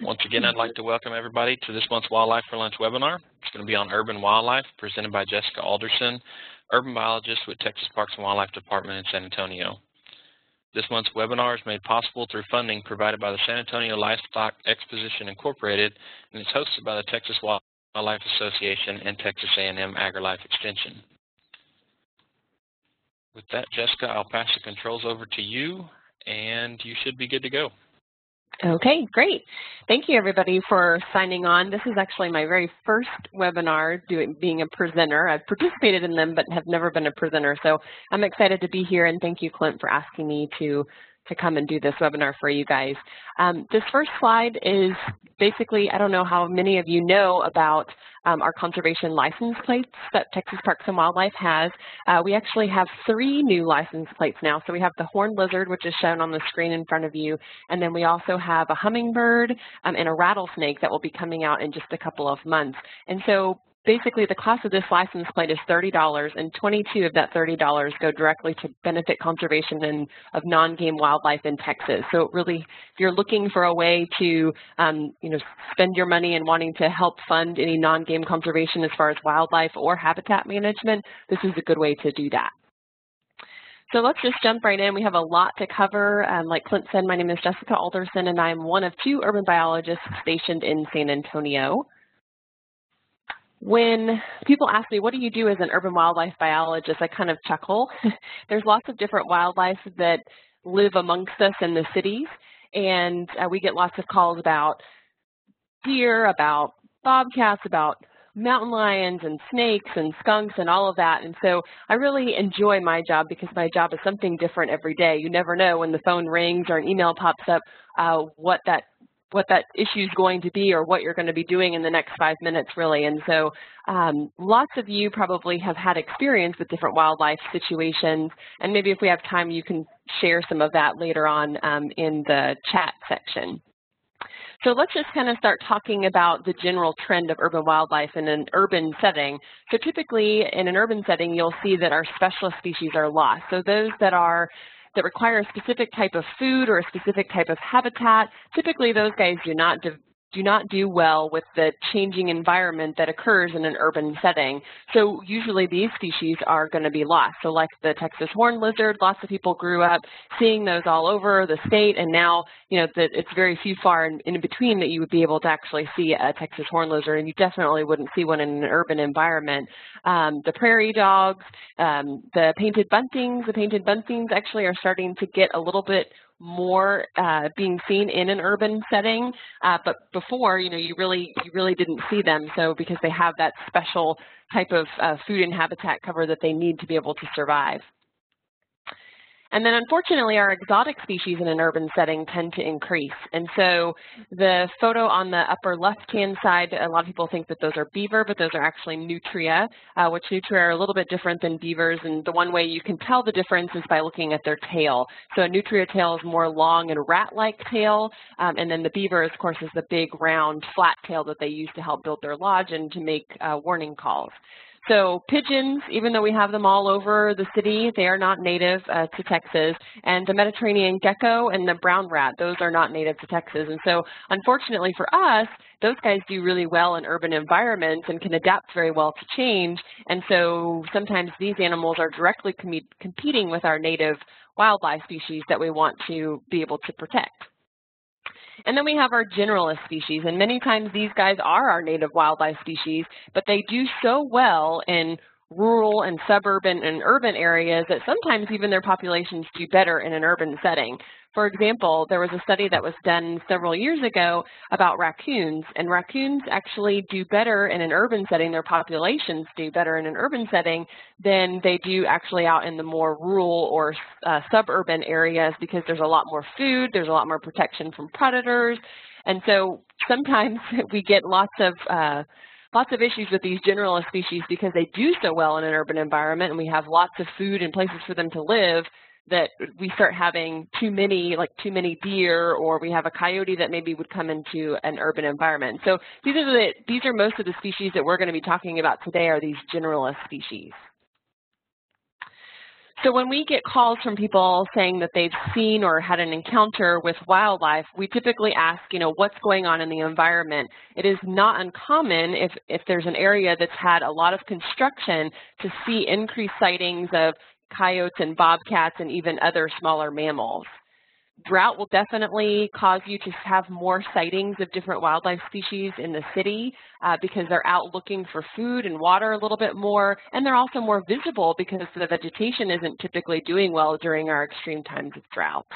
Once again, I'd like to welcome everybody to this month's Wildlife for Lunch webinar. It's going to be on urban wildlife, presented by Jessica Alderson, urban biologist with Texas Parks and Wildlife Department in San Antonio. This month's webinar is made possible through funding provided by the San Antonio Livestock Exposition Incorporated, and is hosted by the Texas Wildlife Association and Texas A&M AgriLife Extension. With that, Jessica, I'll pass the controls over to you, and you should be good to go. Okay, great. Thank you, everybody, for signing on. This is actually my very first webinar being a presenter. I've participated in them, but have never been a presenter. So I'm excited to be here, and thank you, Clint, for asking me to come and do this webinar for you guys. This first slide is basically, I don't know how many of you know about our conservation license plates that Texas Parks and Wildlife has. We actually have 3 new license plates now. So we have the horned lizard, which is shown on the screen in front of you, and then we also have a hummingbird and a rattlesnake that will be coming out in just a couple of months. And so basically, the cost of this license plate is $30, and $22 of that $30 go directly to benefit conservation of non-game wildlife in Texas. So really, if you're looking for a way to, spend your money and wanting to help fund any non-game conservation as far as wildlife or habitat management, this is a good way to do that. So let's just jump right in. We have a lot to cover. Like Clint said, my name is Jessica Alderson, and I'm one of 2 urban biologists stationed in San Antonio. When people ask me, what do you do as an urban wildlife biologist, I kind of chuckle. There's lots of different wildlife that live amongst us in the cities, and we get lots of calls about deer, about bobcats, about mountain lions and snakes and skunks and all of that. And so I really enjoy my job because my job is something different every day. You never know when the phone rings or an email pops up what that issue is going to be or what you're going to be doing in the next 5 minutes, really. And so lots of you probably have had experience with different wildlife situations, and maybe if we have time, you can share some of that later on in the chat section. So let's just kind of start talking about the general trend of urban wildlife in an urban setting. So typically in an urban setting, you'll see that our specialist species are lost. So those that require a specific type of food or a specific type of habitat, typically those guys do not do well with the changing environment that occurs in an urban setting. So usually these species are going to be lost. So like the Texas horned lizard, lots of people grew up seeing those all over the state, and now that it's very few far in between that you would be able to actually see a Texas horned lizard, and you definitely wouldn't see one in an urban environment. The prairie dogs, the painted buntings actually are starting to get a little bit more being seen in an urban setting, but before, you really didn't see them. So because they have that special type of food and habitat cover that they need to be able to survive. And then unfortunately, our exotic species in an urban setting tend to increase. And so the photo on the upper left-hand side, a lot of people think that those are beaver, but those are actually nutria, which nutria are a little bit different than beavers. And the one way you can tell the difference is by looking at their tail. So a nutria tail is more long and rat-like tail. And then the beaver, of course, is the big, round, flat tail that they use to help build their lodge and to make warning calls. So pigeons, even though we have them all over the city, they are not native to Texas. And the Mediterranean gecko and the brown rat, those are not native to Texas. And so unfortunately for us, those guys do really well in urban environments and can adapt very well to change. And so sometimes these animals are directly competing with our native wildlife species that we want to be able to protect. And then we have our generalist species, and many times these guys are our native wildlife species, but they do so well in rural and suburban and urban areas that sometimes even their populations do better in an urban setting. For example, there was a study that was done several years ago about raccoons, and raccoons actually do better in an urban setting, their populations do better in an urban setting than they do actually out in the more rural or suburban areas, because there's a lot more food, there's a lot more protection from predators, and so sometimes we get lots of issues with these generalist species because they do so well in an urban environment and we have lots of food and places for them to live, that we start having too many deer, or we have a coyote that maybe would come into an urban environment. So these are most of the species that we're going to be talking about today, are these generalist species. So when we get calls from people saying that they've seen or had an encounter with wildlife, we typically ask, what's going on in the environment. It is not uncommon if there's an area that's had a lot of construction to see increased sightings of coyotes and bobcats and even other smaller mammals. Drought will definitely cause you to have more sightings of different wildlife species in the city because they're out looking for food and water a little bit more, and they're also more visible because the vegetation isn't typically doing well during our extreme times of drought.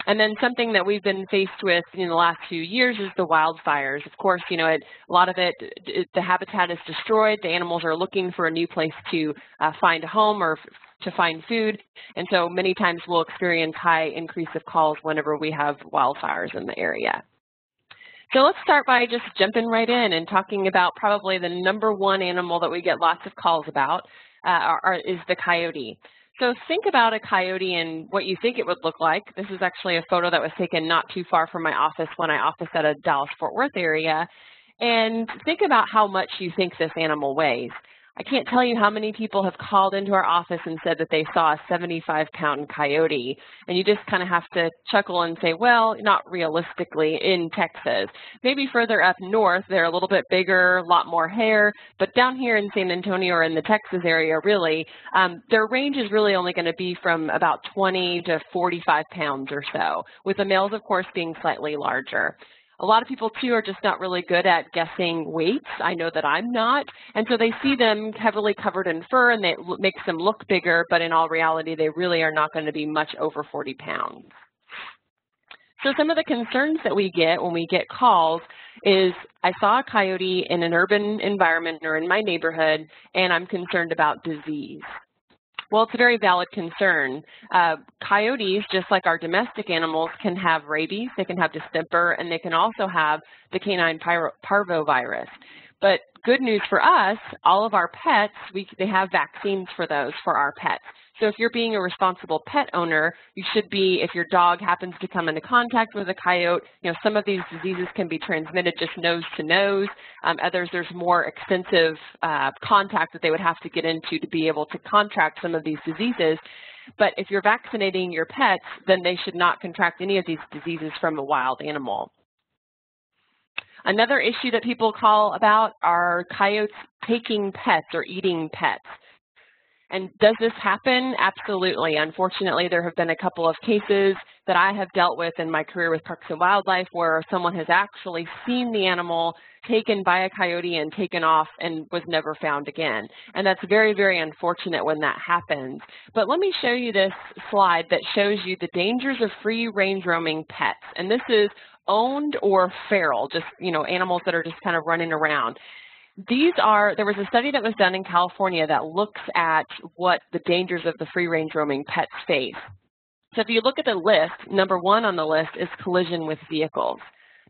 And then something that we've been faced with in the last few years is the wildfires. Of course, a lot of it, the habitat is destroyed. The animals are looking for a new place to find a home or to find food. And so many times we'll experience high increase of calls whenever we have wildfires in the area. So let's start by just jumping right in and talking about probably the #1 animal that we get lots of calls about is the coyote. So think about a coyote and what you think it would look like. This is actually a photo that was taken not too far from my office when I office at a Dallas-Fort Worth area. And think about how much you think this animal weighs. I can't tell you how many people have called into our office and said that they saw a 75-pound coyote. And you just kind of have to chuckle and say, well, not realistically in Texas. Maybe further up north, they're a little bit bigger, a lot more hair. But down here in San Antonio or in the Texas area, really, their range is really only going to be from about 20 to 45 pounds or so, with the males, of course, being slightly larger. A lot of people, too, are just not really good at guessing weights. I know that I'm not. And so they see them heavily covered in fur, and it makes them look bigger, but in all reality, they really are not going to be much over 40 pounds. So some of the concerns that we get when we get calls is, I saw a coyote in an urban environment or in my neighborhood, and I'm concerned about disease. Well, it's a very valid concern. Coyotes, just like our domestic animals, can have rabies, they can have distemper, and they can also have the canine parvovirus. But good news for us, all of our pets, they have vaccines for those for our pets. So if you're being a responsible pet owner, you should be, if your dog happens to come into contact with a coyote, some of these diseases can be transmitted just nose to nose. Others, there's more extensive contact that they would have to get into to be able to contract some of these diseases. But if you're vaccinating your pets, then they should not contract any of these diseases from a wild animal. Another issue that people call about are coyotes taking pets or eating pets. And does this happen? Absolutely. Unfortunately, there have been a couple of cases that I have dealt with in my career with Parks and Wildlife where someone has actually seen the animal taken by a coyote and taken off and was never found again. And that's very, very unfortunate when that happens. But let me show you this slide that shows you the dangers of free-range roaming pets. And this is owned or feral, just, animals that are just kind of running around. There was a study that was done in California that looks at what the dangers of the free-range roaming pets face. So if you look at the list, #1 on the list is collision with vehicles.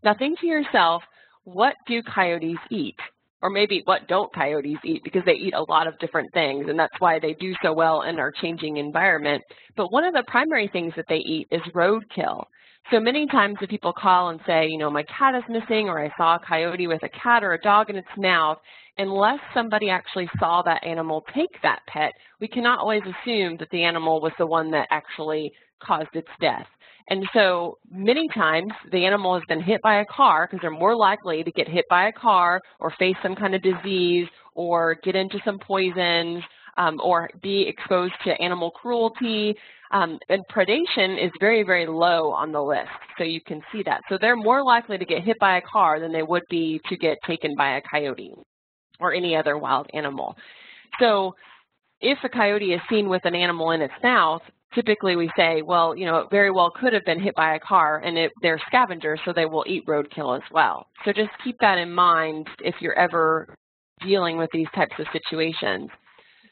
Now think to yourself, what do coyotes eat? Or maybe what don't coyotes eat, because they eat a lot of different things, and that's why they do so well in our changing environment. But one of the primary things that they eat is roadkill. So many times if people call and say, my cat is missing, or I saw a coyote with a cat or a dog in its mouth, unless somebody actually saw that animal take that pet, we cannot always assume that the animal was the one that actually caused its death. And so many times the animal has been hit by a car, because they're more likely to get hit by a car or face some kind of disease or get into some poisons or be exposed to animal cruelty. And predation is very, very low on the list, so you can see that. So they're more likely to get hit by a car than they would be to get taken by a coyote or any other wild animal. So if a coyote is seen with an animal in its mouth, typically we say, well, it very well could have been hit by a car, and they're scavengers, so they will eat roadkill as well. So just keep that in mind if you're ever dealing with these types of situations.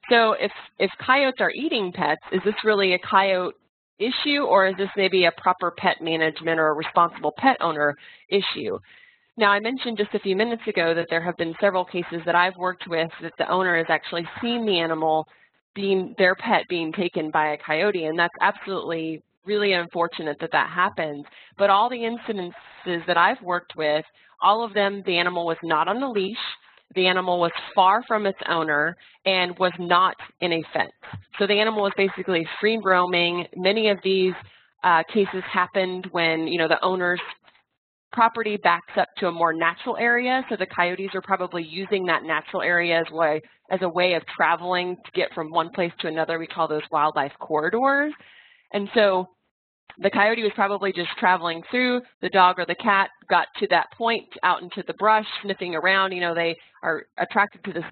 So if coyotes are eating pets, is this really a coyote issue, or is this maybe a proper pet management or a responsible pet owner issue? Now, I mentioned just a few minutes ago that there have been several cases that I've worked with that the owner has actually seen the animal, their pet being taken by a coyote, and that's absolutely really unfortunate that that happens. But all the incidences that I've worked with, all of them, the animal was not on the leash. the animal was far from its owner and was not in a fence. So the animal was basically free roaming. Many of these cases happened when, the owner's property backs up to a more natural area. So the coyotes are probably using that natural area as a way of traveling to get from one place to another. We call those wildlife corridors. And so the coyote was probably just traveling through. The dog or the cat got to that point out into the brush, sniffing around. They are attracted to the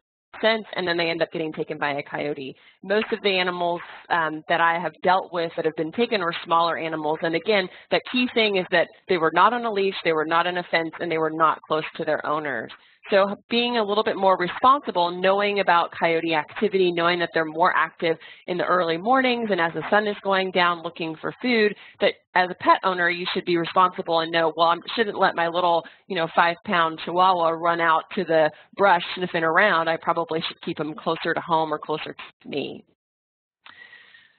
scent, and then they end up getting taken by a coyote. Most of the animals that I have dealt with that have been taken are smaller animals. And again, the key thing is that they were not on a leash, they were not in a fence, and they were not close to their owners. So being a little bit more responsible, knowing about coyote activity, knowing that they're more active in the early mornings and as the sun is going down looking for food, that as a pet owner, you should be responsible and know, well, I shouldn't let my little, 5-pound Chihuahua run out to the brush sniffing around. I probably should keep him closer to home or closer to me.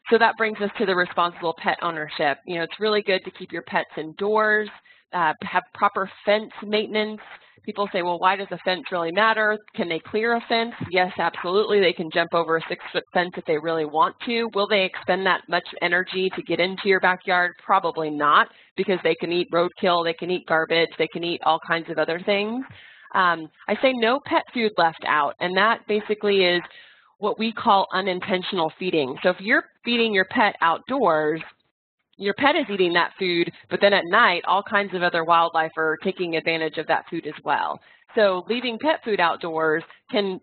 So that brings us to the responsible pet ownership. It's really good to keep your pets indoors, have proper fence maintenance. People say, well, why does a fence really matter? Can they clear a fence? Yes, absolutely. They can jump over a 6-foot fence if they really want to. Will they expend that much energy to get into your backyard? Probably not, because they can eat roadkill, they can eat garbage, they can eat all kinds of other things. I say no pet food left out, and that basically is what we call unintentional feeding. So if you're feeding your pet outdoors, your pet is eating that food, but then at night, all kinds of other wildlife are taking advantage of that food as well. So leaving pet food outdoors can,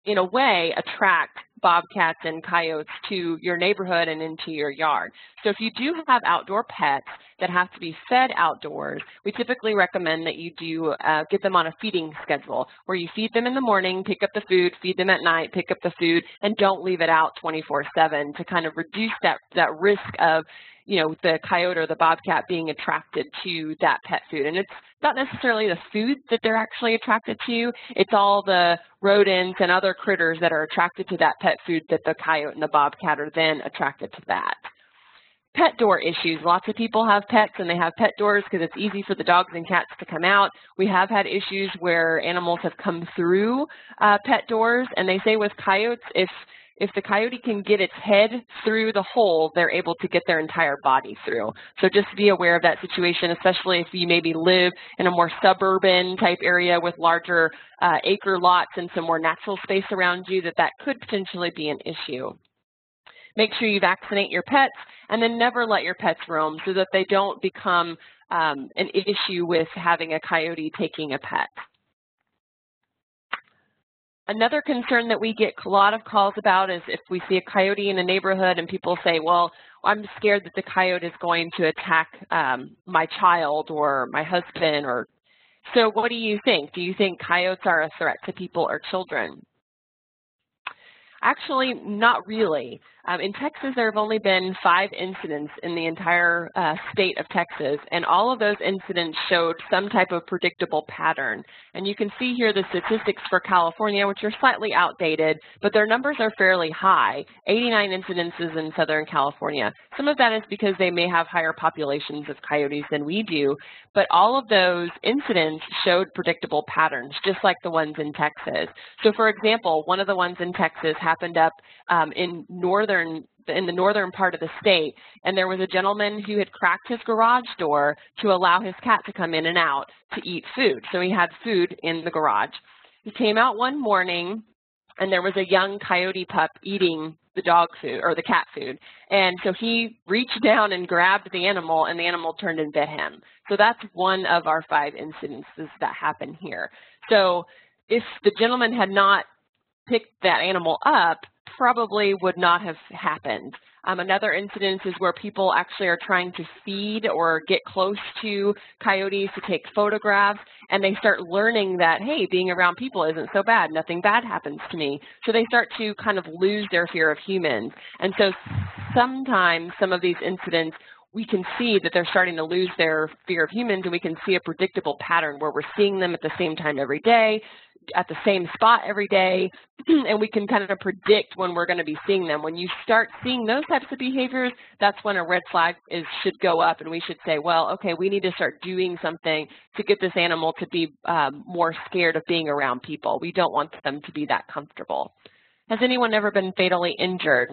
in a way, attract bobcats and coyotes to your neighborhood and into your yard. So if you do have outdoor pets that have to be fed outdoors, we typically recommend that you do get them on a feeding schedule where you feed them in the morning, pick up the food, feed them at night, pick up the food, and don't leave it out 24/7 to kind of reduce that risk of the coyote or the bobcat being attracted to that pet food. And it's not necessarily the food that they're actually attracted to, it's all the rodents and other critters that are attracted to that pet food that the coyote and the bobcat are then attracted to that. Pet door issues. Lots of people have pets and they have pet doors because it's easy for the dogs and cats to come out. We have had issues where animals have come through pet doors, and they say with coyotes, if the coyote can get its head through the hole, they're able to get their entire body through. So just be aware of that situation, especially if you maybe live in a more suburban type area with larger acre lots and some more natural space around you, that could potentially be an issue. Make sure you vaccinate your pets, and then never let your pets roam so that they don't become an issue with having a coyote taking a pet. Another concern that we get a lot of calls about is if we see a coyote in a neighborhood and people say, well, I'm scared that the coyote is going to attack my child or my husband. So what do you think? Do you think coyotes are a threat to people or children? Actually, not really. In Texas, there have only been 5 incidents in the entire state of Texas, and all of those incidents showed some type of predictable pattern. And you can see here the statistics for California, which are slightly outdated, but their numbers are fairly high, 89 incidences in Southern California. Some of that is because they may have higher populations of coyotes than we do, but all of those incidents showed predictable patterns, just like the ones in Texas. So for example, one of the ones in Texas happened up in the northern part of the state, and there was a gentleman who had cracked his garage door to allow his cat to come in and out to eat food. So he had food in the garage. He came out one morning, and there was a young coyote pup eating the dog food or the cat food. And so he reached down and grabbed the animal, and the animal turned and bit him. So that's one of our 5 incidences that happened here. So if the gentleman had not picked that animal up, probably would not have happened. Another incident is where people actually are trying to feed or get close to coyotes to take photographs, and they start learning that, hey, being around people isn't so bad, nothing bad happens to me. So they start to kind of lose their fear of humans. And so sometimes some of these incidents, we can see that they're starting to lose their fear of humans, and we can see a predictable pattern where we're seeing them at the same time every day, at the same spot every day, and we can kind of predict when we're going to be seeing them. When you start seeing those types of behaviors, that's when a red flag should go up, and we should say, well, okay, we need to start doing something to get this animal to be more scared of being around people. We don't want them to be that comfortable. Has anyone ever been fatally injured?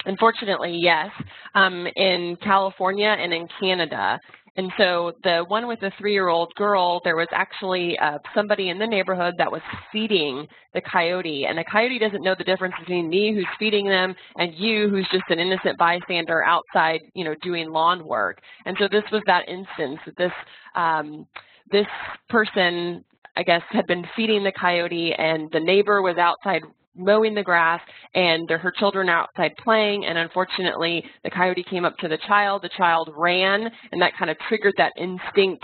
Unfortunately, yes, in California and in Canada. And so the one with the 3-year-old girl, there was actually somebody in the neighborhood that was feeding the coyote. And the coyote doesn't know the difference between me, who's feeding them, and you, who's just an innocent bystander outside, doing lawn work. And so this was that instance that this person, I guess, had been feeding the coyote, and the neighbor was outside mowing the grass, and her children are outside playing, and unfortunately the coyote came up to the child ran, and that kind of triggered that instinct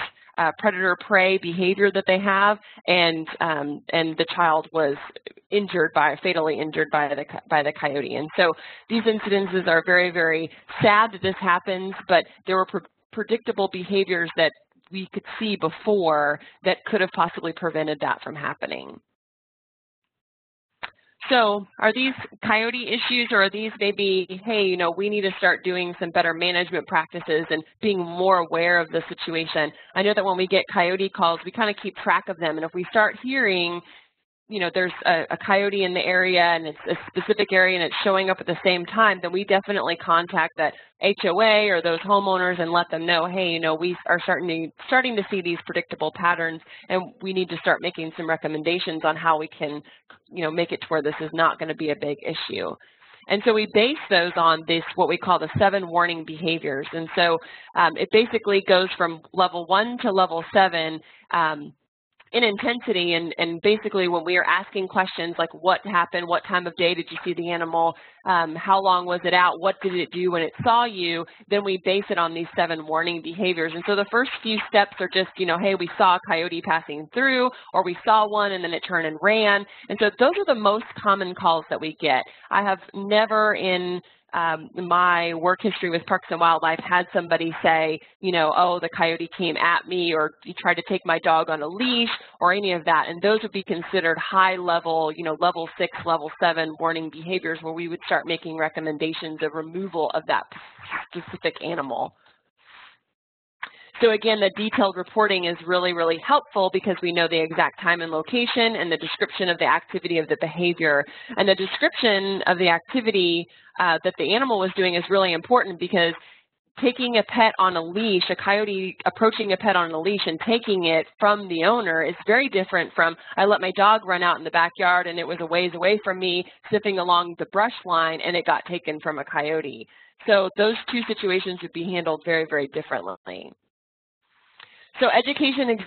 predator-prey behavior that they have, and the child was fatally injured by the coyote. And so these incidences are very, very sad that this happens, but there were predictable behaviors that we could see before that could have possibly prevented that from happening. So are these coyote issues, or are these maybe, hey, we need to start doing some better management practices and being more aware of the situation? I know that when we get coyote calls, we kind of keep track of them. And if we start hearing, there's a coyote in the area and it's a specific area and it's showing up at the same time, then we definitely contact that HOA or those homeowners and let them know, hey, we are starting to see these predictable patterns, and we need to start making some recommendations on how we can, make it to where this is not going to be a big issue. And so we base those on what we call the 7 warning behaviors. And so it basically goes from level 1 to level 7 in intensity, and basically when we are asking questions like what happened, what time of day did you see the animal, how long was it out, what did it do when it saw you, then we base it on these 7 warning behaviors. And so the first few steps are just, hey, we saw a coyote passing through, or we saw one and then it turned and ran. And so those are the most common calls that we get. I have never in my work history with Parks and Wildlife had somebody say, oh, the coyote came at me, or he tried to take my dog on a leash, or any of that. And those would be considered high level, level 6, level 7 warning behaviors, where we would start making recommendations of removal of that specific animal. So again, the detailed reporting is really, really helpful because we know the exact time and location and the description of the activity of the behavior. And the description of the activity that the animal was doing is really important, because taking a pet on a leash, a coyote approaching a pet on a leash and taking it from the owner is very different from, I let my dog run out in the backyard and it was a ways away from me, sniffing along the brush line, and it got taken from a coyote. So those two situations would be handled very, very differently. So education is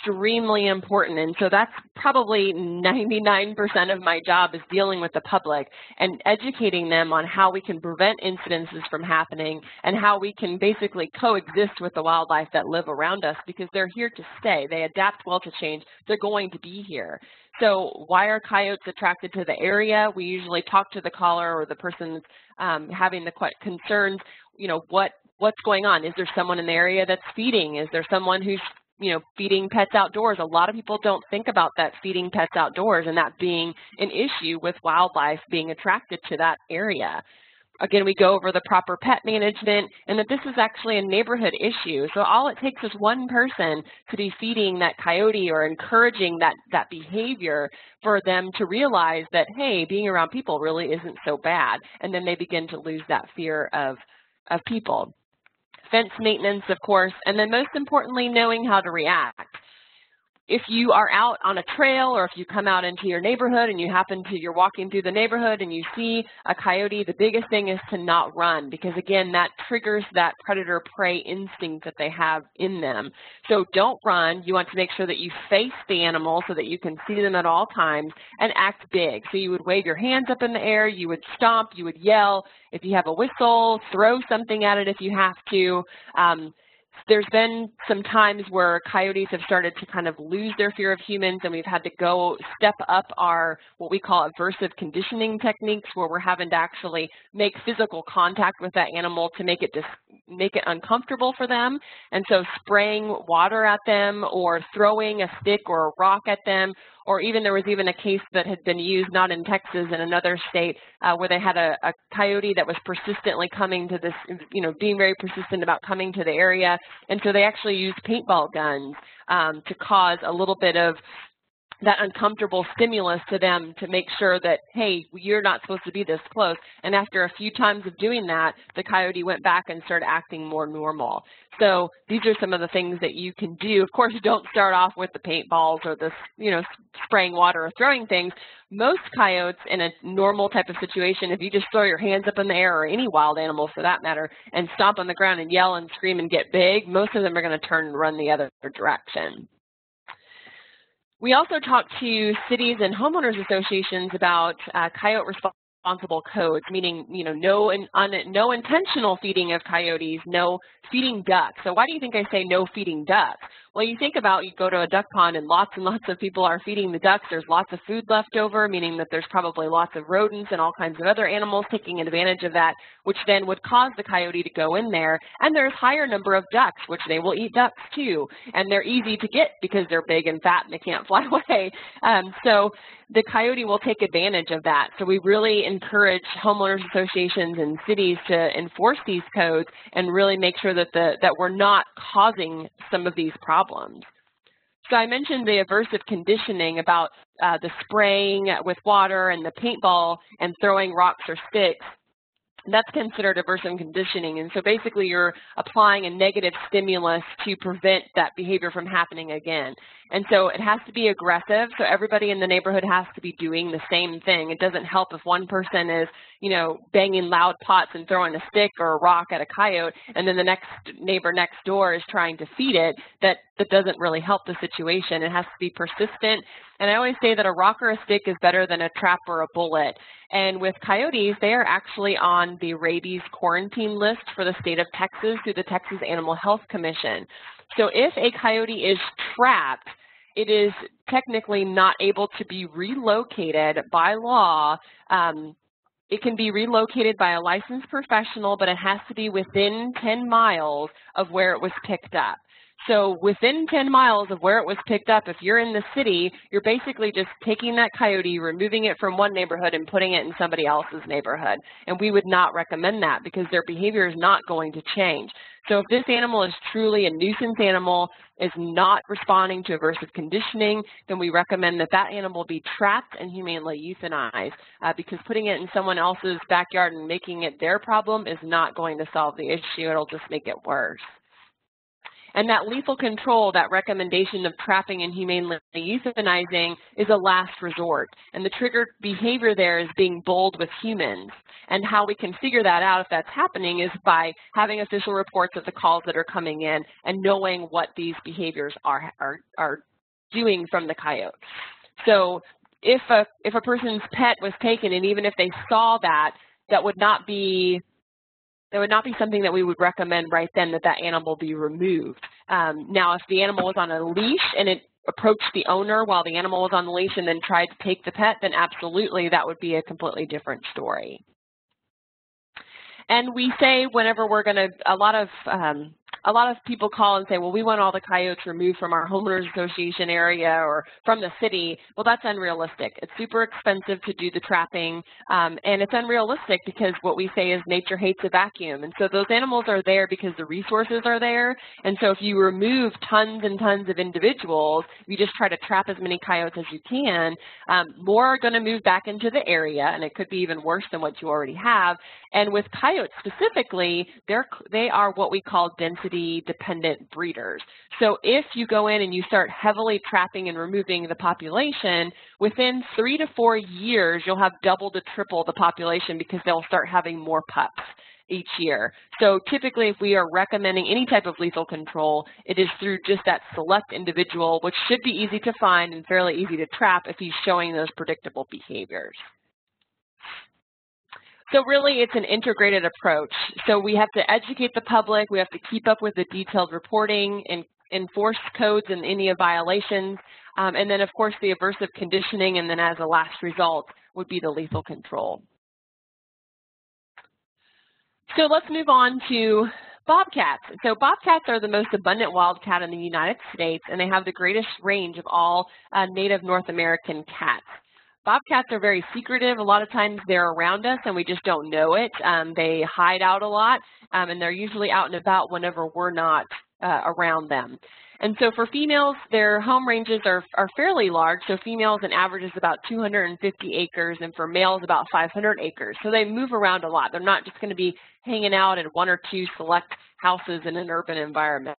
extremely important, and so that's probably 99% of my job, is dealing with the public and educating them on how we can prevent incidences from happening and how we can basically coexist with the wildlife that live around us, because they're here to stay. They adapt well to change. They're going to be here. So why are coyotes attracted to the area? We usually talk to the caller or the person having the concerns, what's going on? Is there someone in the area that's feeding? Is there someone who's, feeding pets outdoors? A lot of people don't think about that, feeding pets outdoors, and that being an issue with wildlife being attracted to that area. Again, we go over the proper pet management, and that this is actually a neighborhood issue. So all it takes is one person to be feeding that coyote or encouraging that behavior for them to realize that, hey, being around people really isn't so bad. And then they begin to lose that fear of people. Fence maintenance, of course, and then most importantly, knowing how to react. If you are out on a trail, or if you come out into your neighborhood and you're walking through the neighborhood and you see a coyote, the biggest thing is to not run, because again, that triggers that predator-prey instinct that they have in them. So don't run. You want to make sure that you face the animal so that you can see them at all times, and act big. So you would wave your hands up in the air, you would stomp, you would yell. If you have a whistle, throw something at it if you have to. There's been some times where coyotes have started to kind of lose their fear of humans, and we've had to go step up our what we call aversive conditioning techniques, where we're having to actually make physical contact with that animal to make it uncomfortable for them. And so spraying water at them, or throwing a stick or a rock at them, or even there was even a case that had been used, not in Texas, in another state, where they had a coyote that was persistently coming to this, being very persistent about coming to the area. And so they actually used paintball guns to cause a little bit of that uncomfortable stimulus to them to make sure that, hey, you're not supposed to be this close. And after a few times of doing that, the coyote went back and started acting more normal. So these are some of the things that you can do. Of course, don't start off with the paintballs or the, spraying water or throwing things. Most coyotes in a normal type of situation, if you just throw your hands up in the air, or any wild animal for that matter, and stomp on the ground and yell and scream and get big, most of them are going to turn and run the other direction. We also talk to cities and homeowners associations about coyote responsible codes, meaning no intentional feeding of coyotes, no feeding ducks. So why do you think I say no feeding ducks? Well, you think about, you go to a duck pond and lots of people are feeding the ducks. There's lots of food left over, meaning that there's probably lots of rodents and all kinds of other animals taking advantage of that, which then would cause the coyote to go in there. And there's higher number of ducks, which they will eat ducks too. And they're easy to get because they're big and fat and they can't fly away. So the coyote will take advantage of that. So we really encourage homeowners associations and cities to enforce these codes and really make sure that that we're not causing some of these problems. So I mentioned the aversive conditioning about the spraying with water and the paintball and throwing rocks or sticks. That's considered aversive conditioning. And so basically you're applying a negative stimulus to prevent that behavior from happening again. And so it has to be aggressive. So everybody in the neighborhood has to be doing the same thing. It doesn't help if one person is, banging loud pots and throwing a stick or a rock at a coyote, and then the next neighbor next door is trying to feed it. That doesn't really help the situation. It has to be persistent. And I always say that a rock or a stick is better than a trap or a bullet. And with coyotes, they are actually on the rabies quarantine list for the state of Texas through the Texas Animal Health Commission. So if a coyote is trapped, it is technically not able to be relocated by law. It can be relocated by a licensed professional, but it has to be within 10 miles of where it was picked up. So within 10 miles of where it was picked up, if you're in the city, you're basically just taking that coyote, removing it from one neighborhood and putting it in somebody else's neighborhood. And we would not recommend that because their behavior is not going to change. So if this animal is truly a nuisance animal, is not responding to aversive conditioning, then we recommend that that animal be trapped and humanely euthanized because putting it in someone else's backyard and making it their problem is not going to solve the issue. It'll just make it worse. And that lethal control, that recommendation of trapping and humanely euthanizing, is a last resort. And the triggered behavior there is being bold with humans. And how we can figure that out if that's happening is by having official reports of the calls that are coming in and knowing what these behaviors are doing from the coyote. So if a person's pet was taken, and even if they saw that, that would not be something that we would recommend right then that animal be removed. Now, if the animal was on a leash and it approached the owner while the animal was on the leash and then tried to take the pet, then absolutely that would be a completely different story. And we say whenever we're going to, a lot of people call and say, well, we want all the coyotes removed from our homeowners association area or from the city. Well, that's unrealistic. It's super expensive to do the trapping, and it's unrealistic because what we say is nature hates a vacuum. And so those animals are there because the resources are there. And so if you remove tons and tons of individuals, you just try to trap as many coyotes as you can, more are going to move back into the area, and it could be even worse than what you already have. And with coyotes specifically, they are what we call density-dependent breeders. So if you go in and you start heavily trapping and removing the population, within 3 to 4 years, you'll have double to triple the population because they'll start having more pups each year. So typically, if we are recommending any type of lethal control, it is through just that select individual, which should be easy to find and fairly easy to trap if he's showing those predictable behaviors. So really, it's an integrated approach. So we have to educate the public, we have to keep up with the detailed reporting and enforce codes and any violations, and then of course the aversive conditioning, and then as a last result would be the lethal control. So let's move on to bobcats. So bobcats are the most abundant wildcat in the United States, and they have the greatest range of all native North American cats. Bobcats are very secretive. A lot of times they're around us and we just don't know it. They hide out a lot, and they're usually out and about whenever we're not around them. And so for females, their home ranges are fairly large. So females, an average is about 250 acres, and for males, about 500 acres. So they move around a lot. They're not just going to be hanging out in one or two houses in an urban environment.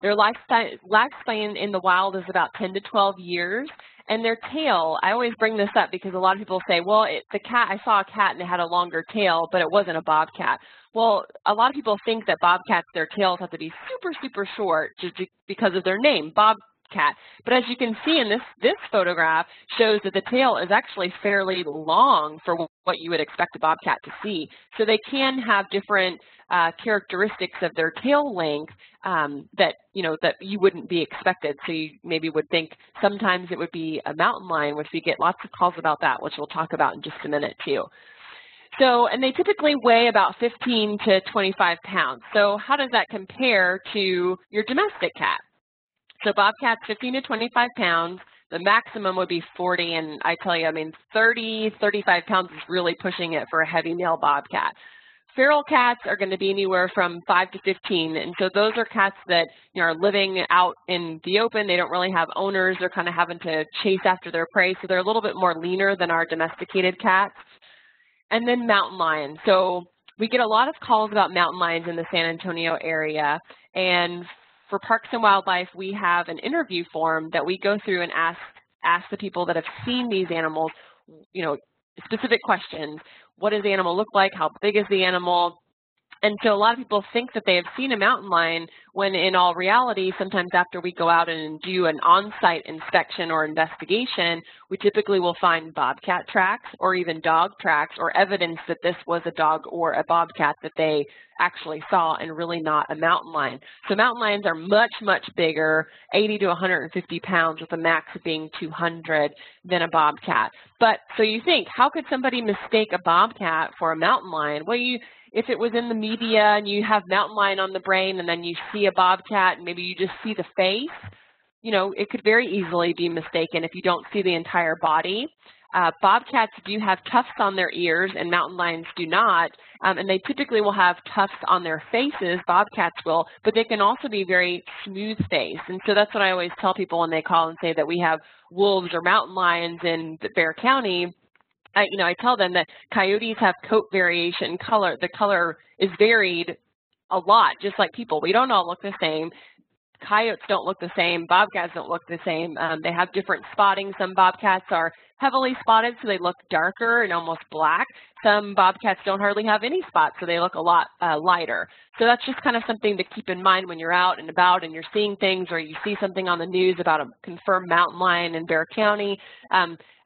Their lifespan in the wild is about 10 to 12 years. And their tail, I always bring this up because a lot of people say, well, I saw a cat and it had a longer tail, but it wasn't a bobcat. Well, a lot of people think that bobcats, their tails have to be super, super short just because of their name, bobcat. But as you can see in this photograph, shows that the tail is actually fairly long for what you would expect a bobcat to see. So they can have different characteristics of their tail length that you wouldn't be expected. So you maybe would think sometimes it would be a mountain lion, which we get lots of calls about that, which we'll talk about in just a minute too. So, and they typically weigh about 15 to 25 pounds. So how does that compare to your domestic cat? So bobcats, 15 to 25 pounds. The maximum would be 40, and I tell you, I mean, 30, 35 pounds is really pushing it for a heavy male bobcat. Feral cats are going to be anywhere from 5 to 15, and so those are cats that are living out in the open. They don't really have owners. They're kind of having to chase after their prey, so they're a little bit more leaner than our domesticated cats. And then mountain lions. So we get a lot of calls about mountain lions in the San Antonio area, and for Parks and Wildlife, we have an interview form that we go through and ask the people that have seen these animals, specific questions. What does the animal look like? How big is the animal? And so a lot of people think that they have seen a mountain lion when in all reality, sometimes after we go out and do an on-site inspection or investigation, we typically will find bobcat tracks or even dog tracks or evidence that this was a dog or a bobcat that they actually saw and really not a mountain lion. So mountain lions are much, much bigger, 80 to 150 pounds with a max of being 200 than a bobcat. But so you think, how could somebody mistake a bobcat for a mountain lion? Well, if it was in the media and you have mountain lion on the brain and then you see a bobcat and maybe you just see the face, it could very easily be mistaken if you don't see the entire body. Bobcats do have tufts on their ears and mountain lions do not, and they typically will have tufts on their faces, bobcats will, but they can also be very smooth faced. And so that's what I always tell people when they call and say that we have wolves or mountain lions in Bexar County. I tell them that coyotes have coat variation color. The color is varied a lot, just like people. We don't all look the same. Coyotes don't look the same. Bobcats don't look the same. They have different spotting. Some bobcats are heavily spotted, so they look darker and almost black. Some bobcats don't hardly have any spots, so they look a lot lighter. So that's just kind of something to keep in mind when you're out and about and you're seeing things or you see something on the news about a confirmed mountain lion in Bexar County.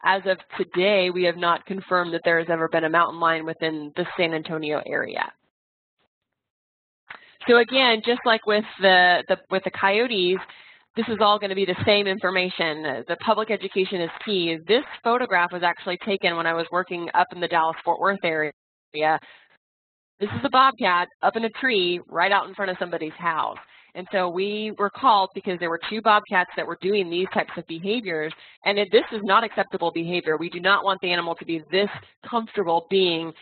As of today, we have not confirmed that there has ever been a mountain lion within the San Antonio area. So again, just like with the coyotes, this is all going to be the same information. The public education is key. This photograph was actually taken when I was working up in the Dallas-Fort Worth area. This is a bobcat up in a tree right out in front of somebody's house. And so we were called because there were two bobcats that were doing these types of behaviors, and this is not acceptable behavior. We do not want the animal to be this comfortable being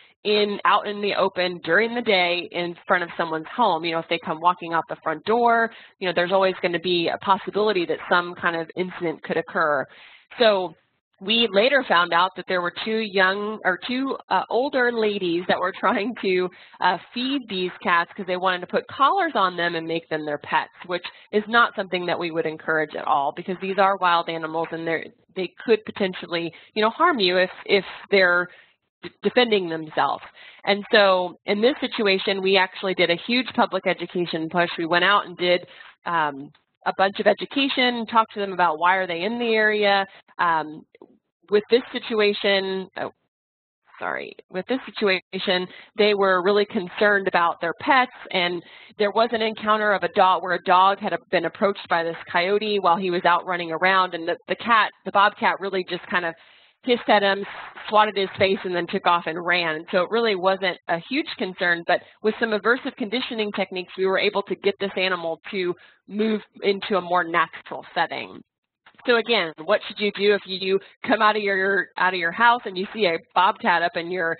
out in the open during the day in front of someone's home. If they come walking out the front door, there's always going to be a possibility that some kind of incident could occur. So we later found out that there were two older ladies that were trying to feed these cats because they wanted to put collars on them and make them their pets, which is not something that we would encourage at all because these are wild animals and they could potentially, harm you if they're defending themselves. And so in this situation, we actually did a huge public education push. We went out and did a bunch of education, talked to them about why are they in the area. With this situation, with this situation, they were really concerned about their pets, and there was an encounter of a dog where a dog had been approached by this coyote while he was out running around, and the bobcat really just kind of hissed at him, swatted his face, and then took off and ran. So it really wasn't a huge concern, but with some aversive conditioning techniques, we were able to get this animal to move into a more natural setting. So again, what should you do if you come out of your house and you see a bobcat up in your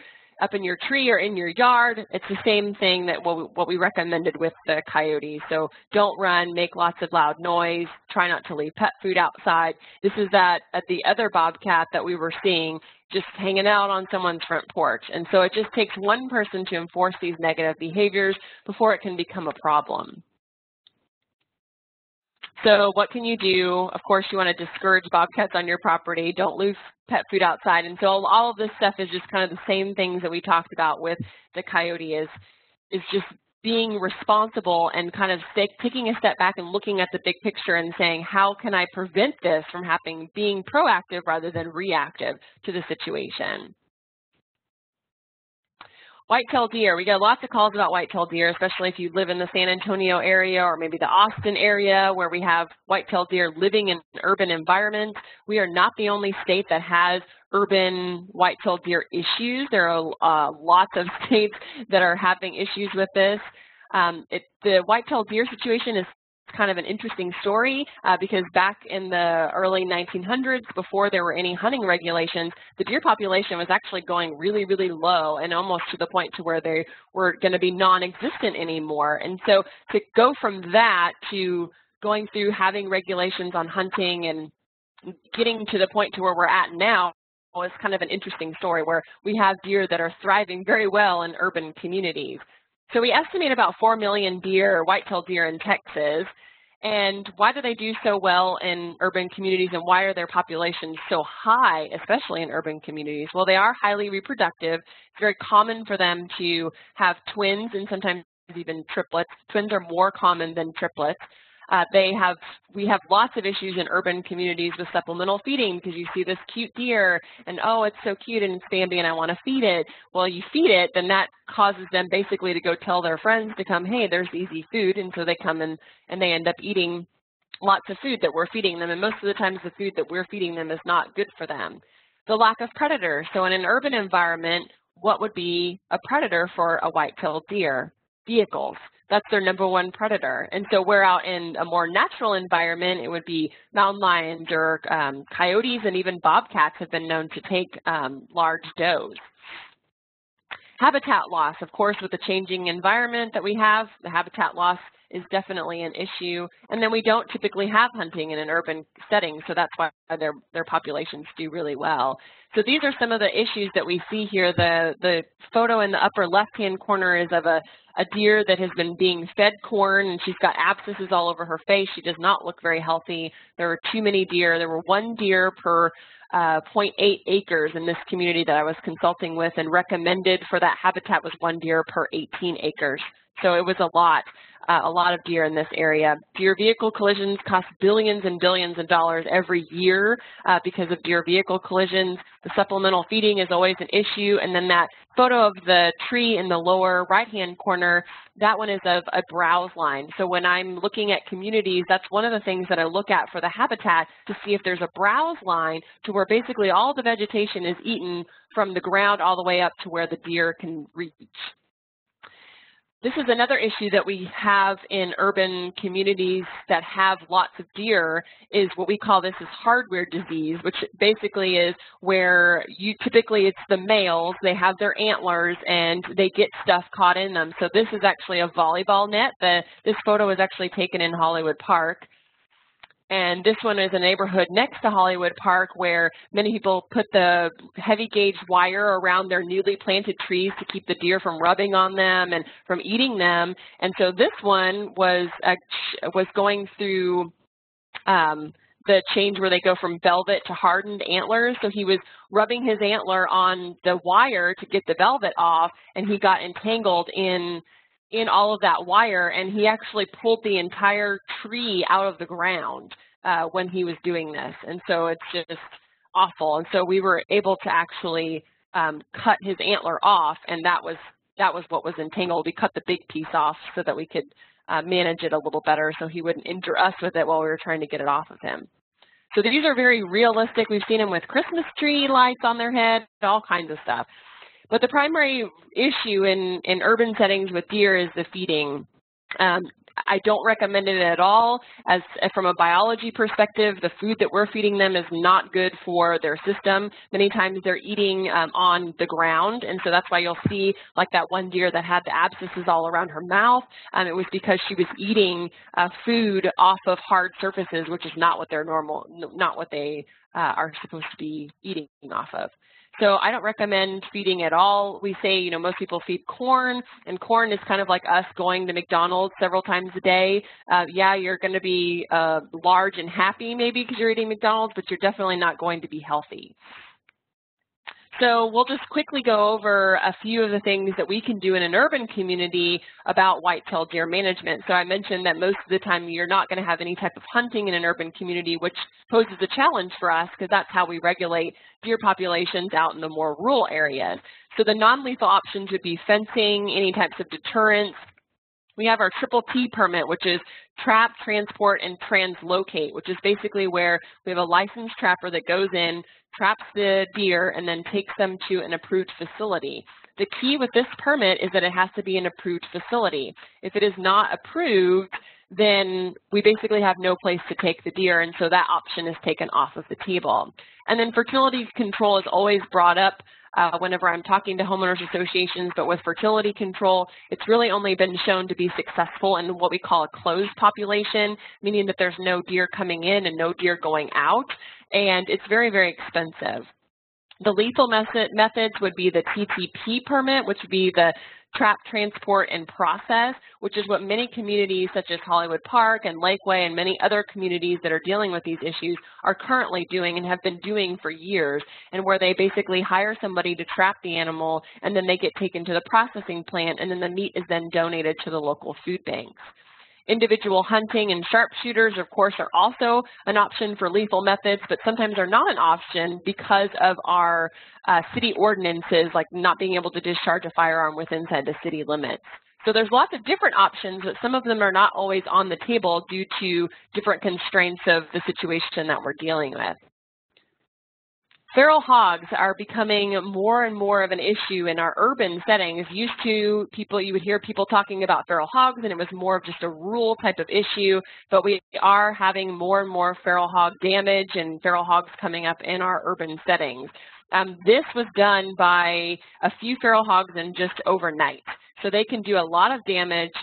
tree or in your yard? It's the same thing that what we recommended with the coyotes. So don't run, make lots of loud noise, try not to leave pet food outside. This is at the other bobcat that we were seeing just hanging out on someone's front porch. And so it just takes one person to enforce these negative behaviors before it can become a problem. So what can you do? Of course, you want to discourage bobcats on your property. Don't leave pet food outside. And so all of this stuff is just kind of the same things that we talked about with the coyote is just being responsible and kind of taking a step back and looking at the big picture and saying, how can I prevent this from happening, being proactive rather than reactive to the situation? White-tailed deer. We get lots of calls about white-tailed deer, especially if you live in the San Antonio area or maybe the Austin area where we have white-tailed deer living in urban environments. We are not the only state that has urban white-tailed deer issues. There are lots of states that are having issues with this. The white-tailed deer situation is kind of an interesting story because back in the early 1900s, before there were any hunting regulations, the deer population was actually going really, really low and almost to the point to where they were going to be non-existent anymore. And so to go from that to going through having regulations on hunting and getting to the point to where we're at now is kind of an interesting story where we have deer that are thriving very well in urban communities. So we estimate about 4 million deer, white-tailed deer in Texas. And why do they do so well in urban communities and why are their populations so high, especially in urban communities? Well, they are highly reproductive. It's very common for them to have twins and sometimes even triplets. Twins are more common than triplets. We have lots of issues in urban communities with supplemental feeding because you see this cute deer and, oh, it's so cute and it's Bambi and I want to feed it. Well, you feed it, then that causes them basically to go tell their friends to come, hey, there's easy food. And so they come and they end up eating lots of food that we're feeding them. And most of the times the food that we're feeding them is not good for them. The lack of predators. So in an urban environment, what would be a predator for a white-tailed deer? Vehicles. That's their number one predator. And so we're out in a more natural environment. It would be mountain lions or coyotes, and even bobcats have been known to take large does. Habitat loss, of course, with the changing environment that we have, the habitat loss is definitely an issue. And then we don't typically have hunting in an urban setting, so that's why their populations do really well. So these are some of the issues that we see here. The photo in the upper left-hand corner is of a deer that has been being fed corn, and she's got abscesses all over her face. She does not look very healthy. There were too many deer. There were 1 deer per 0.8 acres in this community that I was consulting with, and recommended for that habitat was 1 deer per 18 acres. So it was a lot of deer in this area. Deer vehicle collisions cost billions and billions of dollars every year because of deer vehicle collisions. The supplemental feeding is always an issue. And then that photo of the tree in the lower right-hand corner, that one is of a browse line. So when I'm looking at communities, that's one of the things that I look at for the habitat to see if there's a browse line to where basically all the vegetation is eaten from the ground all the way up to where the deer can reach. This is another issue that we have in urban communities that have lots of deer, is what we call this is hardware disease, which basically is where typically it's the males, they have their antlers and they get stuff caught in them. So this is actually a volleyball net. This photo was actually taken in Hollywood Park. And this one is a neighborhood next to Hollywood Park where many people put the heavy gauge wire around their newly planted trees to keep the deer from rubbing on them and from eating them. And so this one was going through the change where they go from velvet to hardened antlers. So he was rubbing his antler on the wire to get the velvet off, and he got entangled in all of that wire, and he actually pulled the entire tree out of the ground when he was doing this. And so it's just awful. And so we were able to actually cut his antler off, and that was what was entangled. We cut the big piece off so that we could manage it a little better so he wouldn't injure us with it while we were trying to get it off of him. So these are very realistic. We've seen them with Christmas tree lights on their head, all kinds of stuff. But the primary issue in urban settings with deer is the feeding. I don't recommend it at all. As from a biology perspective, the food that we're feeding them is not good for their system. Many times they're eating on the ground, and so that's why you'll see like that one deer that had the abscesses all around her mouth. It was because she was eating food off of hard surfaces, which is not what they're not what they are supposed to be eating off of. So I don't recommend feeding at all. We say, you know, most people feed corn, and corn is kind of like us going to McDonald's several times a day. Yeah, you're going to be large and happy maybe because you're eating McDonald's, but you're definitely not going to be healthy. So we'll just quickly go over a few of the things that we can do in an urban community about white-tailed deer management. So I mentioned that most of the time you're not going to have any type of hunting in an urban community, which poses a challenge for us because that's how we regulate deer populations out in the more rural areas. So the non-lethal options would be fencing, any types of deterrence. We have our triple T permit, which is trap, transport, and translocate, which is basically where we have a licensed trapper that goes in, traps the deer, and then takes them to an approved facility. The key with this permit is that it has to be an approved facility. If it is not approved, then we basically have no place to take the deer, and so that option is taken off of the table. And then fertility control is always brought up whenever I'm talking to homeowners associations, but with fertility control, it's really only been shown to be successful in what we call a closed population, meaning that there's no deer coming in and no deer going out, and it's very, very expensive. The lethal methods would be the TTP permit, which would be the trap, transport, and process, which is what many communities such as Hollywood Park and Lakeway and many other communities that are dealing with these issues are currently doing and have been doing for years, and where they basically hire somebody to trap the animal, and then they get taken to the processing plant, and then the meat is then donated to the local food banks. Individual hunting and sharpshooters, of course, are also an option for lethal methods, but sometimes are not an option because of our city ordinances, like not being able to discharge a firearm within the city limits. So there's lots of different options, but some of them are not always on the table due to different constraints of the situation that we're dealing with. Feral hogs are becoming more and more of an issue in our urban settings. Used to, you would hear people talking about feral hogs, and it was more of just a rural type of issue, but we are having more and more feral hog damage and feral hogs coming up in our urban settings. This was done by a few feral hogs in just overnight. So they can do a lot of damage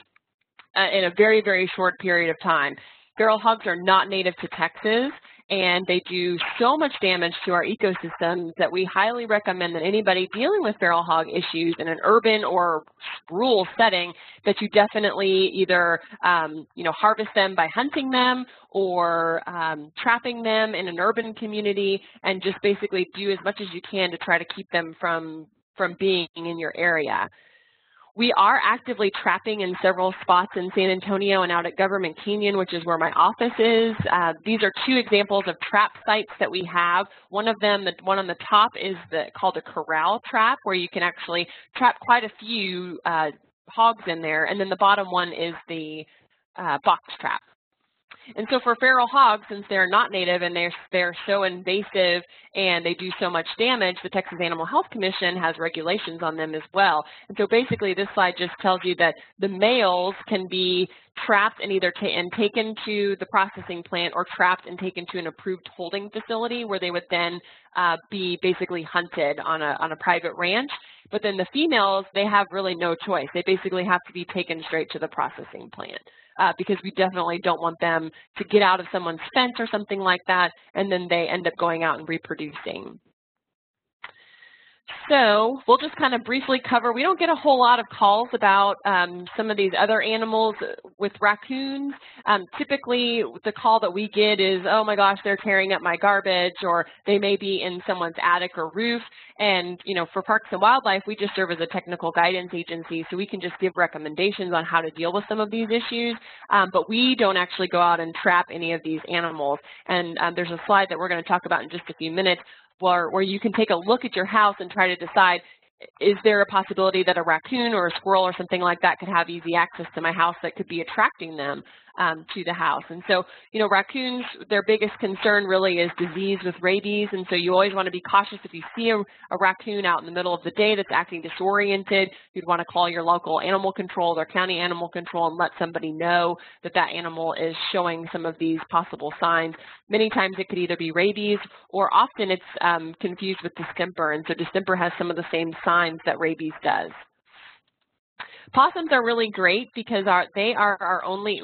in a very, very short period of time. Feral hogs are not native to Texas, and they do so much damage to our ecosystems that we highly recommend that anybody dealing with feral hog issues in an urban or rural setting, that you definitely either harvest them by hunting them or trapping them in an urban community, and just basically do as much as you can to try to keep them from being in your area. We are actively trapping in several spots in San Antonio and out at Government Canyon, which is where my office is. These are two examples of trap sites that we have. One of them, the one on the top, is called a corral trap, where you can actually trap quite a few hogs in there. And then the bottom one is the box trap. And so for feral hogs, since they're not native and they're so invasive and they do so much damage, the Texas Animal Health Commission has regulations on them as well. And so basically this slide just tells you that the males can be trapped and either taken to the processing plant, or trapped and taken to an approved holding facility where they would then be basically hunted on a private ranch. But then the females, they have really no choice. They basically have to be taken straight to the processing plant. Because we definitely don't want them to get out of someone's fence or something like that, and then they end up going out and reproducing. So we'll just kind of briefly cover, we don't get a whole lot of calls about some of these other animals with raccoons. Typically the call that we get is, oh my gosh, they're tearing up my garbage, or they may be in someone's attic or roof. And for Parks and Wildlife, we just serve as a technical guidance agency, so we can just give recommendations on how to deal with some of these issues, but we don't actually go out and trap any of these animals. And there's a slide that we're going to talk about in just a few minutes. where you can take a look at your house and try to decide, is there a possibility that a raccoon or a squirrel or something like that could have easy access to my house that could be attracting them to the house? And so, raccoons, their biggest concern really is disease with rabies. And so you always want to be cautious if you see a raccoon out in the middle of the day that's acting disoriented. You'd want to call your local animal control, their county animal control, and let somebody know that that animal is showing some of these possible signs. Many times it could either be rabies, or often it's confused with distemper. And so distemper has some of the same signs that rabies does. Possums are really great because they are our only,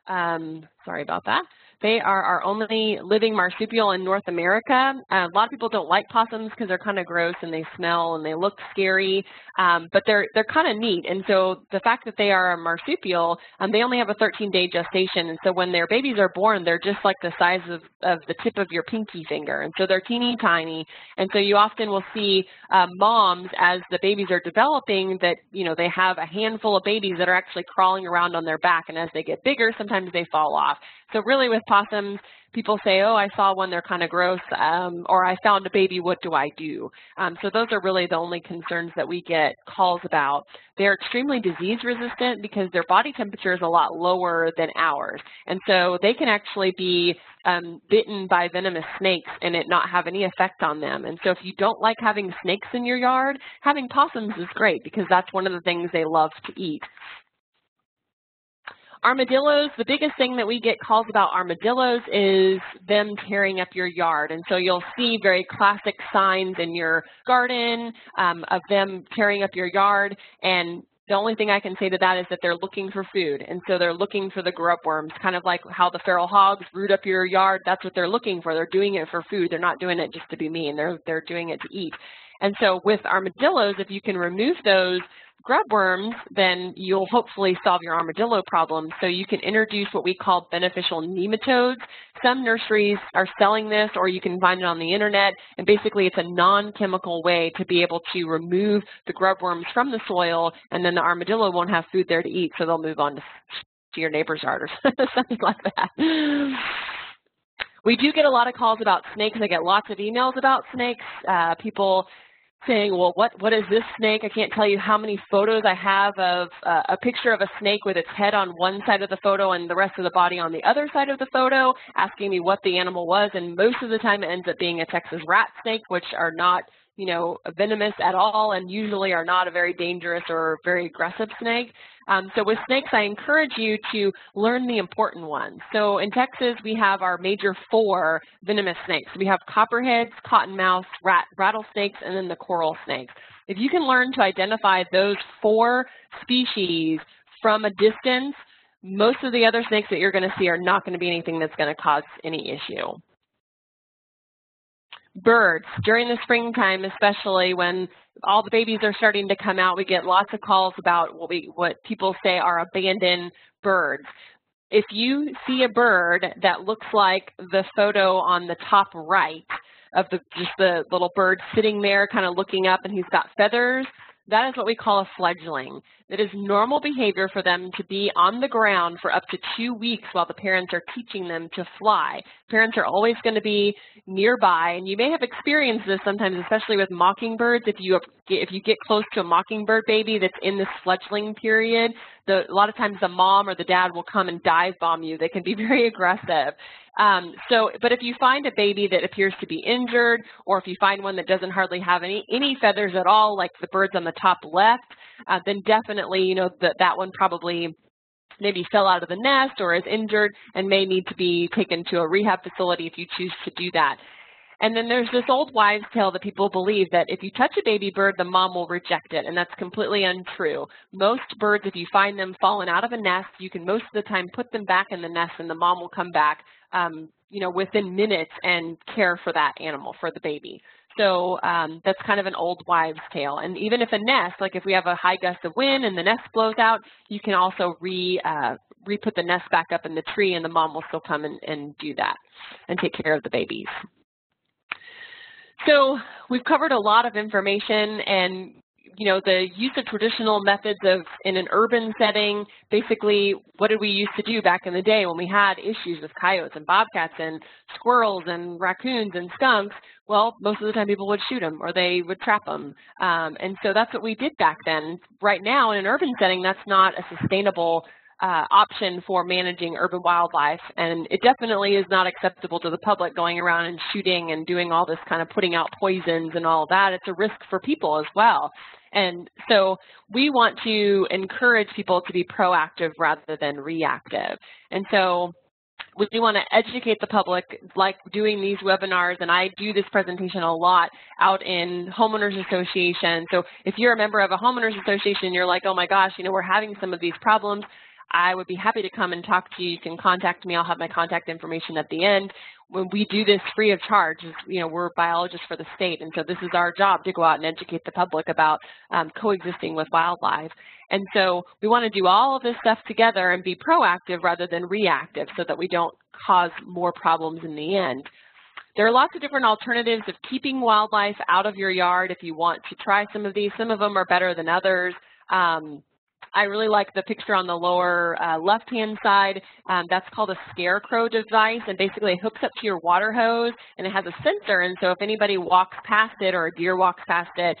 sorry about that. They are our only living marsupial in North America. A lot of people don't like possums because they're kind of gross and they smell and they look scary, but they're kind of neat. And so the fact that they are a marsupial, they only have a 13-day gestation. And so when their babies are born, they're just like the size of the tip of your pinky finger. And so they're teeny tiny. And so you often will see moms, as the babies are developing, that, they have a handful of babies that are actually crawling around on their back. And as they get bigger, sometimes they fall off. So really with possums, people say, oh, I saw one, they're kind of gross, or I found a baby, what do I do? So those are really the only concerns that we get calls about. They're extremely disease resistant because their body temperature is a lot lower than ours. And so they can actually be bitten by venomous snakes and it not have any effect on them. And so if you don't like having snakes in your yard, having possums is great because that's one of the things they love to eat. Armadillos, the biggest thing that we get calls about armadillos is them tearing up your yard. And so you'll see very classic signs in your garden of them tearing up your yard. And the only thing I can say to that is that they're looking for food. And so they're looking for the grub worms, kind of like how the feral hogs root up your yard. That's what they're looking for. They're doing it for food. They're not doing it just to be mean. They're doing it to eat. And so with armadillos, if you can remove those grub worms, then you'll hopefully solve your armadillo problem. So you can introduce what we call beneficial nematodes. Some nurseries are selling this, or you can find it on the internet. And basically it's a non-chemical way to be able to remove the grub worms from the soil, and then the armadillo won't have food there to eat, so they'll move on to your neighbor's yard or something like that. We do get a lot of calls about snakes. I get lots of emails about snakes. People saying, well, what is this snake? I can't tell you how many photos I have of a picture of a snake with its head on one side of the photo and the rest of the body on the other side of the photo, asking me what the animal was. And most of the time it ends up being a Texas rat snake, which are not, venomous at all and usually are not a very dangerous or very aggressive snake. So with snakes, I encourage you to learn the important ones. So in Texas, we have our major 4 venomous snakes. We have copperheads, cottonmouths, rattlesnakes, and then the coral snakes. If you can learn to identify those 4 species from a distance, most of the other snakes that you're going to see are not going to be anything that's going to cause any issue. Birds. During the springtime, especially when all the babies are starting to come out, we get lots of calls about what people say are abandoned birds. If you see a bird that looks like the photo on the top right of just the little bird sitting there kind of looking up and he's got feathers, that is what we call a fledgling. It is normal behavior for them to be on the ground for up to 2 weeks while the parents are teaching them to fly. Parents are always going to be nearby, and you may have experienced this sometimes, especially with mockingbirds. If you get close to a mockingbird baby that's in this fledgling period, a lot of times the mom or the dad will come and dive bomb you. They can be very aggressive. But if you find a baby that appears to be injured, or if you find one that doesn't hardly have any feathers at all, like the birds on the top left, then definitely, that one probably maybe fell out of the nest or is injured and may need to be taken to a rehab facility if you choose to do that. And then there's this old wives' tale that people believe that if you touch a baby bird, the mom will reject it, and that's completely untrue. Most birds, if you find them fallen out of a nest, you can most of the time put them back in the nest, and the mom will come back, within minutes and care for that animal, for the baby. So that's kind of an old wives' tale. And even if a nest, like if we have a high gust of wind and the nest blows out, you can also re-put the nest back up in the tree, and the mom will still come and do that and take care of the babies. So we've covered a lot of information, and the use of traditional methods in an urban setting. Basically, what did we used to do back in the day when we had issues with coyotes and bobcats and squirrels and raccoons and skunks? Well, most of the time people would shoot them or they would trap them. And so that's what we did back then. Right now, in an urban setting, that's not a sustainable option for managing urban wildlife, and it definitely is not acceptable to the public going around and shooting and doing all this kind of putting out poisons and all that. It's a risk for people as well. And so we want to encourage people to be proactive rather than reactive. And so we do want to educate the public, like doing these webinars, and I do this presentation a lot out in homeowners associations. So if you're a member of a homeowners association, you're like, oh my gosh, we're having some of these problems, I would be happy to come and talk to you. You can contact me. I'll have my contact information at the end. When we do this free of charge, we're biologists for the state, and so this is our job to go out and educate the public about coexisting with wildlife. And so we want to do all of this stuff together and be proactive rather than reactive so that we don't cause more problems in the end. There are lots of different alternatives of keeping wildlife out of your yard if you want to try some of these. Some of them are better than others. I really like the picture on the lower left-hand side. That's called a scarecrow device, and basically it hooks up to your water hose, and it has a sensor, and so if anybody walks past it or a deer walks past it,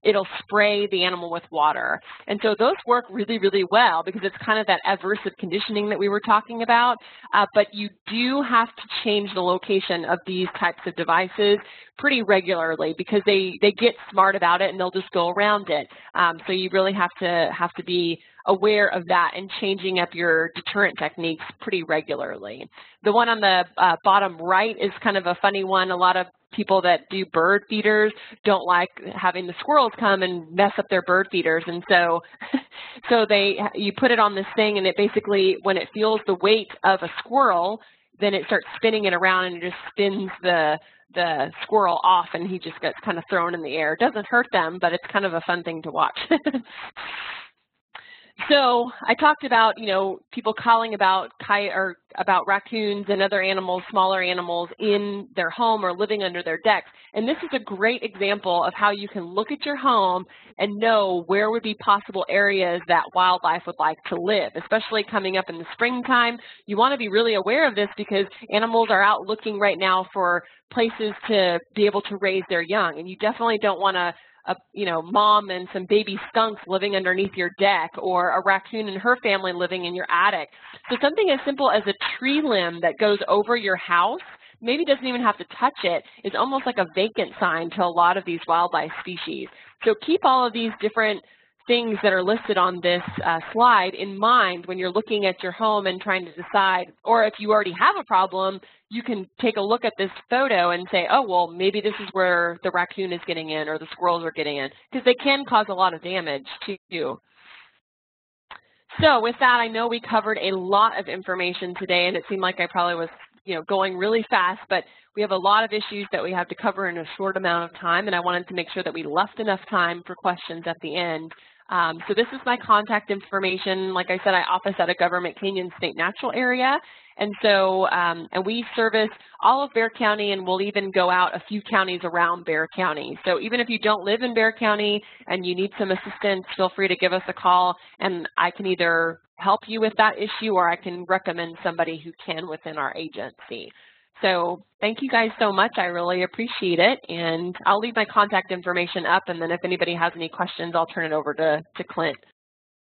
it'll spray the animal with water. And so those work really, really well because it's kind of that aversive conditioning that we were talking about, but you do have to change the location of these types of devices pretty regularly because they get smart about it and they'll just go around it. So you really have to be aware of that and changing up your deterrent techniques pretty regularly. The one on the bottom right is kind of a funny one. A lot of people that do bird feeders don't like having the squirrels come and mess up their bird feeders, and so you put it on this thing, and it basically, when it feels the weight of a squirrel, then it starts spinning it around and it just spins the squirrel off, and he just gets kind of thrown in the air. It doesn't hurt them, but it's kind of a fun thing to watch. So I talked about, people calling about raccoons and other animals, smaller animals in their home or living under their decks. And this is a great example of how you can look at your home and know where would be possible areas that wildlife would like to live, especially coming up in the springtime. You want to be really aware of this because animals are out looking right now for places to be able to raise their young. And you definitely don't want a mom and some baby skunks living underneath your deck, or a raccoon and her family living in your attic. So something as simple as a tree limb that goes over your house, maybe doesn't even have to touch it, is almost like a vacant sign to a lot of these wildlife species. So keep all of these different things that are listed on this slide in mind when you're looking at your home and trying to decide, or if you already have a problem, you can take a look at this photo and say, oh, well, maybe this is where the raccoon is getting in or the squirrels are getting in, because they can cause a lot of damage too. So with that, I know we covered a lot of information today, and it seemed like I probably was going really fast, but we have a lot of issues that we have to cover in a short amount of time, and I wanted to make sure that we left enough time for questions at the end. So this is my contact information. Like I said, I office at a Government Canyon State Natural Area, and so and we service all of Bexar County, and we'll even go out a few counties around Bexar County. So even if you don't live in Bexar County and you need some assistance, feel free to give us a call, and I can either help you with that issue or I can recommend somebody who can within our agency. So thank you guys so much. I really appreciate it. And I'll leave my contact information up, and then if anybody has any questions, I'll turn it over to Clint.